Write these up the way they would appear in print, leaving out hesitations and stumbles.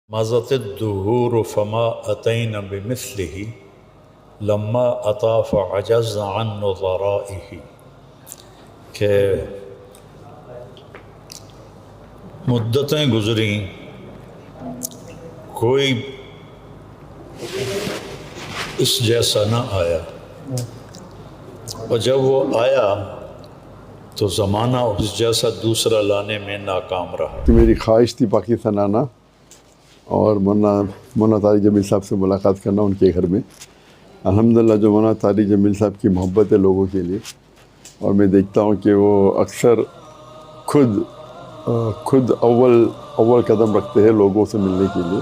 مضت الدهور فما أتينا بمثله لما أطاف عجز عن نظرائه، کہ مدتیں گزریں کوئی اس جیسا نہ آیا، اور جب وہ آیا تو زمانہ اس جیسا دوسرا لانے میں ناکام رہا۔ میری خواہش تھی پاکستان آنا اور مولانا طارق جمیل صاحب سے ملاقات کرنا ان کے گھر میں۔ الحمدللہ جو مولانا طارق جمیل صاحب کی محبت ہے لوگوں کے لیے، اور میں دیکھتا ہوں کہ وہ اکثر خود اول قدم رکھتے ہیں لوگوں سے ملنے کے لیے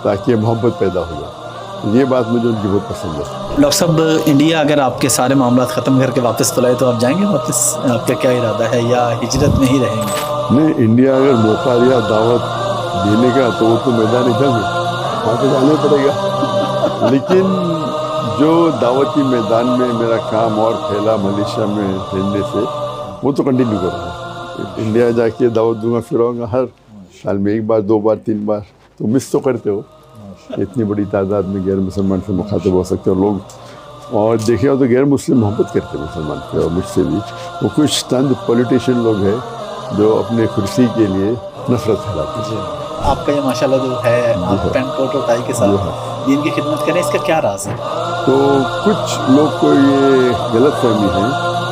تاکہ محبت پیدا ہو جائے۔ یہ بات مجھے ان کی بہت پسند ہے۔ ڈاکٹر صاحب، انڈیا اگر آپ کے سارے معاملات ختم کر کے واپس بلائے تو آپ جائیں گے واپس؟ آپ کا کیا ارادہ ہے، یا ہجرت میں ہی رہیں گے؟ نہیں، انڈیا اگر موقع دیا دعوت دینے کا تو وہ تو میدان جنگ ہے، وہاں تو جانا ہی پڑے گا۔ لیکن جو دعوتی میدان میں میرا کام اور پھیلا ملیشیا میں رہنے سے، وہ تو کنٹینیو کروں گا۔ انڈیا جا کے دعوت دوں گا، پھر آؤں گا ہر سال میں 1 بار 2 بار 3 بار۔ تو مس تو کرتے ہو، اتنی بڑی تعداد میں غیر مسلمان سے مخاطب ہو سکتے ہیں لوگ، اور دیکھے ہو تو غیر مسلم محبت کرتے ہیں مسلمان سے، اور مجھ سے بھی۔ وہ کچھ چند پولیٹیشین لوگ ہیں جو اپنے کرسی کے لیے نفرت پھیلاتے ہیں۔ آپ کا یہ ماشاءاللہ جو ہے، آپ پینٹ کوٹ اور ٹائی کے ساتھ دین کی خدمت کریں، اس کا کیا راز ہے؟ تو کچھ لوگ کو یہ غلط فہمی ہے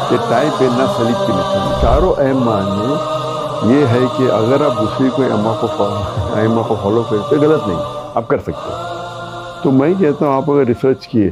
کہ ٹائی پہننا سلیب کی نشانی۔ چاروں اہم معنی یہ ہے کہ اگر آپ دوسری کوئی ائمہ کو فالو کرتے غلط نہیں، آپ کر سکتے ہیں۔ تو میں کہتا ہوں آپ اگر ریسرچ کیے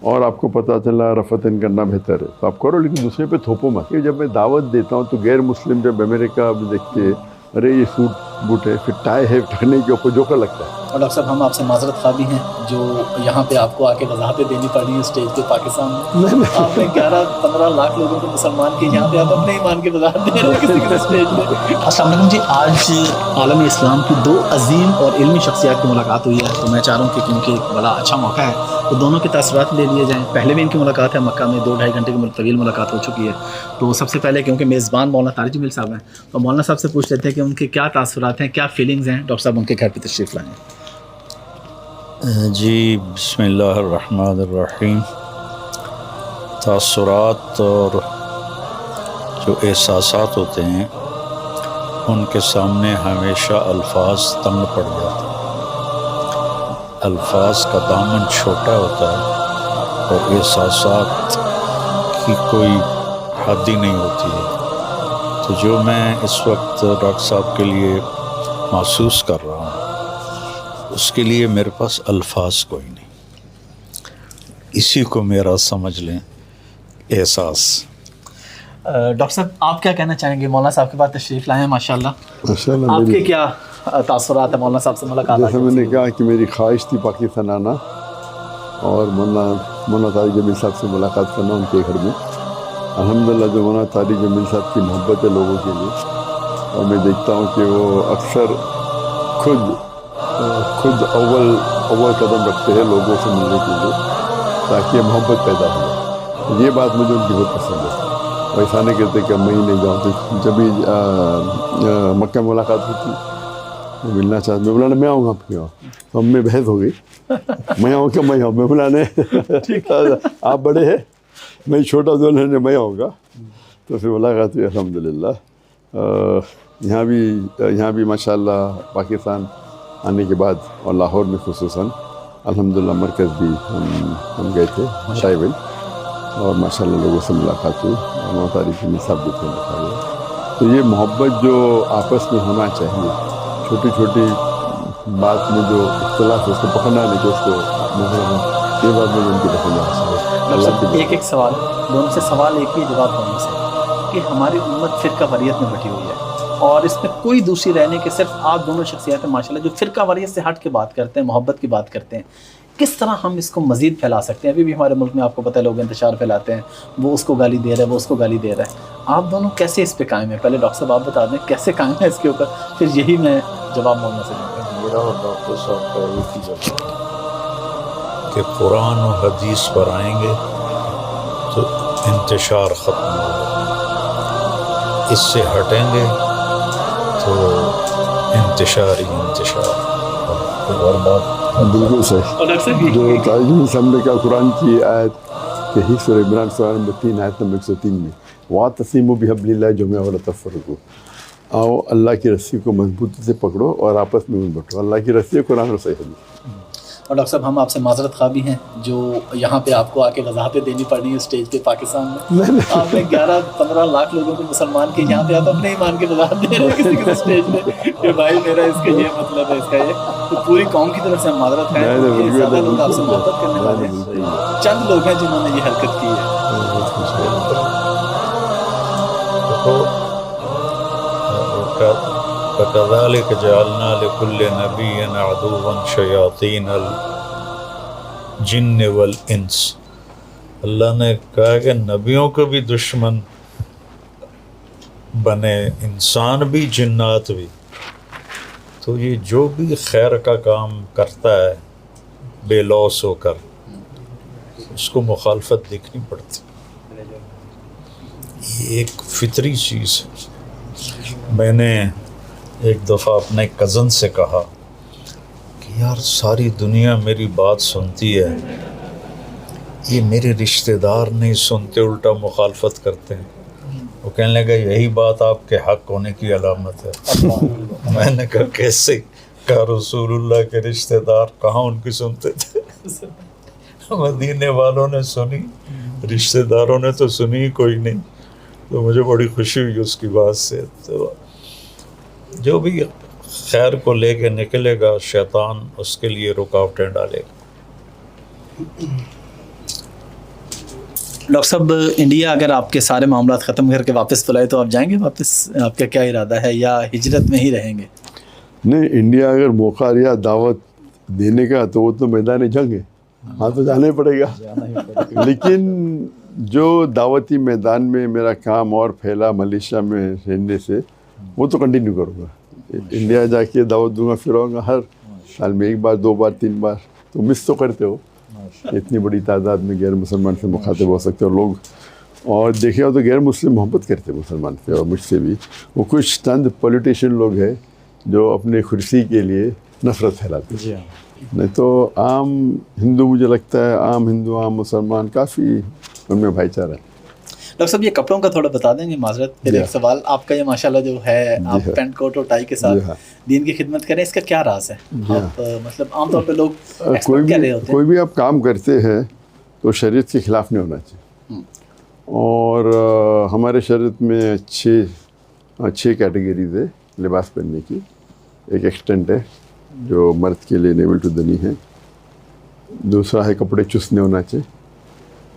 اور آپ کو پتہ چلا رفتن کرنا بہتر ہے تو آپ کرو، لیکن دوسرے پہ تھوپو مت۔ جب میں دعوت دیتا ہوں تو غیر مسلم جب امریکہ دیکھتے ارے یہ سوٹ بوٹ ہے، پھر ٹائی ہے، ٹھکنے کے اوپر جوکر لگتا ہے۔ اور ڈاکٹر صاحب، ہم آپ سے معذرت خواہ بھی ہیں جو یہاں پہ آپ کو آ کے وضاحتیں دینی پڑ رہی ہیں اسٹیج پہ پاکستان میں۔ آپ نے 11-15 لاکھ لوگوں کو مسلمان کیے، یہاں پہ آپ اپنے ایمان کی وضاحت دے رہے ہیں کسی کے اسٹیج پہ۔ السلام علیکم جی، آج عالم اسلام کی 2 عظیم اور علمی شخصیات کی ملاقات ہوئی ہے، تو میں چاہ رہا ہوں کہ کیونکہ ایک بڑا اچھا موقع ہے تو دونوں کے تاثرات لے لیے جائیں۔ پہلے بھی ان کی ملاقات ہے مکہ میں، 2-2.5 گھنٹے کی طویل ملاقات ہو چکی ہے۔ تو سب سے پہلے کیونکہ میزبان مولانا طارق جمیل صاحب ہیں، تو مولانا صاحب سے پوچھ لیتے ہیں کہ ان کے کیا تاثرات ہیں، کیا فیلنگز ہیں ڈاکٹر صاحب ان کے گھر پہ تشریف لائیں۔ جی، بسم اللہ الرحمن الرحیم۔ تاثرات اور جو احساسات ہوتے ہیں ان کے سامنے ہمیشہ الفاظ تنگ پڑ جاتے ہیں۔ الفاظ کا دامن چھوٹا ہوتا ہے اور احساسات کی کوئی حد ہی نہیں ہوتی ہے۔ تو جو میں اس وقت ڈاکٹر صاحب کے لیے محسوس کر رہا ہوں اس کے لیے میرے پاس الفاظ کوئی نہیں، اسی کو میرا سمجھ لیں احساس۔ ڈاکٹر صاحب، آپ کیا کہنا چاہیں گے؟ مولانا صاحب کے پاس تشریف لائے ہیں ماشاءاللہ، آپ کے کیا تاثرات ہیں مولانا صاحب سے ملاقات؟ جیسے میں نے کہا کہ میری خواہش تھی پاکستان آنا اور مولانا طارق جمیل صاحب سے ملاقات کرنا ان کے گھر میں۔ الحمدللہ جو مولانا طارق جمیل صاحب کی محبت ہے لوگوں کے لیے، اور میں دیکھتا ہوں کہ وہ اکثر خود اول قدم رکھتے ہیں لوگوں سے ملنے کے لیے تاکہ محبت پیدا ہو جائے۔ یہ بات مجھے ان کی بہت پسند ہے۔ اور ایسا نہیں کہتے کہ میں ہی نہیں جاؤں، تو جب بھی مکہ ملاقات ہوتی میں ملنا چاہتا، میں بلانا میں آؤں گا آپ کے وہاں، تو ہم میں بحث ہو گئی، میں آؤں گا میں آؤں، میں بلانے آپ بڑے ہیں میں چھوٹا دونوں میں آؤں گا، تو پھر ملاقات ہوئی الحمدللہ۔ یہاں بھی ماشاءاللہ پاکستان آنے کے بعد اور لاہور میں خصوصاً الحمدللہ مرکز بھی ہم گئے تھے شاہی بھائی، اور ماشاءاللہ لوگوں سے ملاقات ہوئی، اور مولانا طارق جمیل صاحب بھی تھے ملاقات۔ تو یہ محبت جو آپس میں ہونا چاہیے، چھوٹی چھوٹی بات میں جو اختلاف ہے اس کو پکڑنا نہیں کہ اس کو یہ بات مجھے ان کی پسند ہے۔ ایک سوال دونوں سے، سوال ایک ہی جواب دونوں سے، کہ ہماری امت فرقہ واریت میں بٹی ہوئی ہے اور اس میں کوئی دوسری رہنے کے صرف آپ دونوں شخصیات ہیں ماشاءاللہ جو فرقہ واریت سے ہٹ کے بات کرتے ہیں، محبت کی بات کرتے ہیں۔ کس طرح ہم اس کو مزید پھیلا سکتے ہیں؟ ابھی بھی ہمارے ملک میں آپ کو پتہ ہے لوگ انتشار پھیلاتے ہیں، وہ اس کو گالی دے رہا ہے، وہ اس کو گالی دے رہا ہے۔ آپ دونوں کیسے اس پہ قائم ہیں؟ پہلے ڈاکٹر صاحب آپ بتا دیں کیسے قائم ہیں اس کے اوپر، پھر یہی میں جواب مولانا سے دوں گا۔ میرا اور ڈاکٹر صاحب کا ایک ہی جواب کہ قرآن و حدیث پر آئیں گے تو انتشار ختم ہوگا، اس سے ہٹیں گے تو انتشار ہی انتشار۔ اور بات بالکل صحیح. اور ڈاکٹر صاحب جو تاریخ سامنے کا قرآن کی آیت کہ ہی سورہ عمران سورہ نمبر 3 آیت نمبر 103 میں وَاعْتَصِمُوا بِحَبْلِ اللَّهِ جَمِيعًا وَلَا تَفَرَّقُوا. آؤ اللہ کی رسی کو مضبوطی سے پکڑو اور آپس میں مت بٹو. اللہ کی رسی قرآن اور صحیح حدیث. اور ڈاکٹر صاحب ہم آپ سے معذرت خواہ بھی ہیں جو یہاں پہ آپ کو آ کے وضاحتیں دینی پڑ رہی ہیں اسٹیج پہ پاکستان میں. آپ نے 11-15 لاکھ لوگوں کو مسلمان کے یہاں پہ آپ اپنے ایمان کی وضاحت دے رہے ہیں کسی کسی اسٹیج پہ کہ بھائی میرا اس کا یہ مطلب ہے اس کا یہ. تو پوری قوم کی طرف سے ہم معذرت خواہ ہیں کہ زیادہ لوگ آپ سے محبت کرنے والے ہیں. چند لوگ ہیں جنہوں نے یہ حرکت کی ہے. وَكَذَلِكَ جَعَلْنَا لِكُلِّ نَبِيٍّ عَدُوًّا شَيَاطِينَ الْجِنِّ وَالْإِنسِ. اللہ نے کہا کہ نبیوں کو بھی دشمن بنے انسان بھی جنات بھی. تو یہ جو بھی خیر کا کام کرتا ہے بے لوث ہو کر اس کو مخالفت دیکھنی پڑتی. یہ ایک فطری چیز ہے. میں نے ایک دفعہ اپنے کزن سے کہا کہ یار ساری دنیا میری بات سنتی ہے, یہ میرے رشتہ دار نہیں سنتے, الٹا مخالفت کرتے ہیں. وہ کہنے لگا یہی بات آپ کے حق ہونے کی علامت ہے. میں نے کہا کیسے؟ کہا رسول اللہ کے رشتہ دار کہاں ان کی سنتے تھے, مدینے والوں نے سنی, رشتہ داروں نے تو سنی کوئی نہیں. تو مجھے بڑی خوشی ہوئی اس کی بات سے. تو جو بھی خیر کو لے کے نکلے گا شیطان اس کے لیے رکاوٹیں ڈالے گا. ڈاکٹر صاحب انڈیا اگر آپ کے سارے معاملات ختم کر کے واپس بلائے تو آپ جائیں گے واپس؟ آپ کا کیا ارادہ ہے یا ہجرت میں ہی رہیں گے؟ نہیں, انڈیا اگر موقع لیا دعوت دینے کا تو وہ تو میدان جنگ ہے, وہاں تو جانا ہی پڑے گا. لیکن جو دعوتی میدان میں میرا کام اور پھیلا ملیشیا میں رہنے سے وہ تو کنٹینیو کروں گا. انڈیا جا کے دعوت دوں گا, پھر آؤں گا ہر سال میں 1 بار 2 بار 3 بار. تو مس تو کرتے ہو, اتنی بڑی تعداد میں غیر مسلمان سے مخاطب ہو سکتے ہو لوگ. اور دیکھے ہو تو غیر مسلم محبت کرتے مسلمان سے اور مجھ سے بھی. وہ کچھ چند پولیٹیشین لوگ ہیں جو اپنے کرسی کے لیے نفرت پھیلاتے ہیں. نہیں تو عام ہندو, مجھے لگتا ہے عام ہندو عام مسلمان کافی ان میں بھائی چارہ ہے. ڈاکٹر صاحب یہ کپڑوں کا تھوڑا بتا دیں گے معذرت. پھر ایک سوال, آپ کا یہ ماشاءاللہ جو ہے آپ پینٹ کوٹ اور ٹائی کے ساتھ دین کی خدمت کریں, اس کا کیا راز ہے؟ آپ مطلب عام طور پہ لوگ ایکسپیکٹ کر رہے ہوتے ہیں. کوئی بھی آپ کام کرتے ہیں تو شریعت کے خلاف نہیں ہونا چاہیے. اور ہمارے شریعت میں 6 کیٹیگریز ہے لباس پہننے کی. ایک ایکسٹینٹ ہے جو مرد کے لیے نیول ٹو دی نی ہے. دوسرا ہے کپڑے چست نہیں ہونا چاہیے.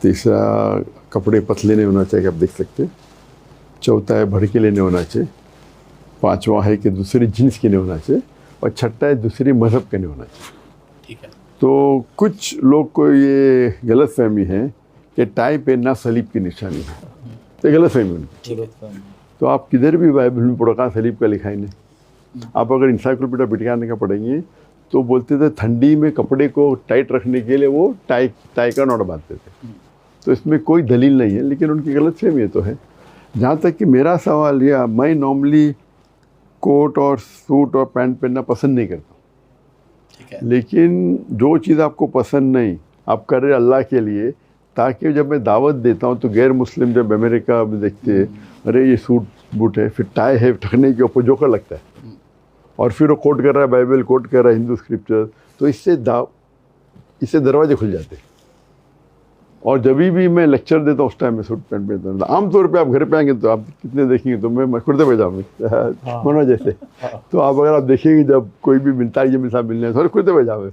تیسرا کپڑے پتلے نہیں ہونا چاہیے کہ آپ دیکھ سکتے. چوتھا ہے بھڑکیلے نہیں ہونا چاہیے. پانچواں ہے کہ دوسری جنس کے نہیں ہونا چاہیے. اور چھٹا ہے دوسری مذہب کے نہیں ہونا چاہیے. ٹھیک ہے. تو کچھ لوگ کو یہ غلط فہمی ہے کہ ٹائی پہننا صلیب کی نشانی ہے. تو غلط فہمی ان کی. تو آپ کدھر بھی بائبل میں پڑھو کہاں صلیب کا لکھا ہی نہیں. آپ اگر انسائکلوپیڈیا برٹانیہ کا پڑھیں گے تو بولتے تھے ٹھنڈی میں کپڑے کو ٹائٹ رکھنے کے لیے وہ ٹائی کا نوٹ باندھتے تھے. تو اس میں کوئی دلیل نہیں ہے, لیکن ان کی غلط فہمی تو ہے. جہاں تک کہ میرا سوال یہ, میں نارملی کوٹ اور سوٹ اور پینٹ پہننا پسند نہیں کرتا ہوں. لیکن جو چیز آپ کو پسند نہیں آپ کر رہے اللہ کے لیے, تاکہ جب میں دعوت دیتا ہوں تو غیر مسلم جب امریکہ میں دیکھتے ہیں ارے یہ سوٹ بوٹ ہے, پھر ٹائی ہے ٹھکنے کے اوپر جوکر لگتا ہے, اور پھر وہ کوٹ کر رہا ہے بائبل, کوٹ کر رہا ہے ہندو اسکرپچر, تو اس سے دروازے کھل جاتے ہیں. اور جبھی بھی میں لیکچر دیتا ہوں اس ٹائم میں سوٹ پینٹ پہنتا ہوں. عام طور پہ آپ گھر پہ آئیں گے تو آپ کتنے دیکھیں گے تو میں کرتے پہ جاؤں گا ہونا جیسے. تو آپ اگر آپ دیکھیں گے جب کوئی بھی ملتا ہے یہ میرے ساتھ ملنے ہے کرتے پہ جاؤں گے.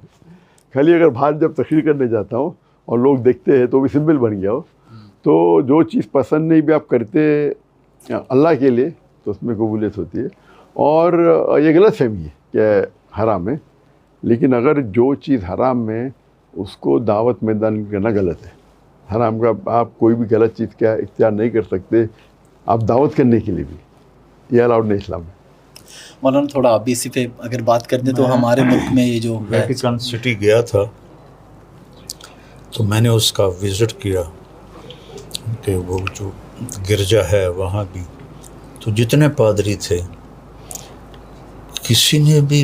خالی اگر باہر جب تقریر کرنے جاتا ہوں اور لوگ دیکھتے ہیں تو بھی سمبل بن گیا ہو. تو جو چیز پسند نہیں بھی آپ کرتے اللہ کے لیے تو اس میں قبولیت ہوتی ہے. اور یہ غلط فہمی ہے کہ حرام ہے, لیکن اگر جو چیز حرام ہے اس کو دعوت میدان کرنا غلط ہے. حرام کا آپ کوئی بھی غلط چیز کا اختیار نہیں کر سکتے, آپ دعوت کرنے کے لیے بھی, یہ الاؤڈ نہیں اسلام میں. مولانا تھوڑا آپ بھی اسی پہ اگر بات کر دیں تو ہمارے ملک میں یہ جو ویٹیکن سٹی گیا تھا تو میں نے اس کا وزٹ کیا کہ وہ جو گرجا ہے وہاں بھی تو جتنے پادری تھے کسی نے بھی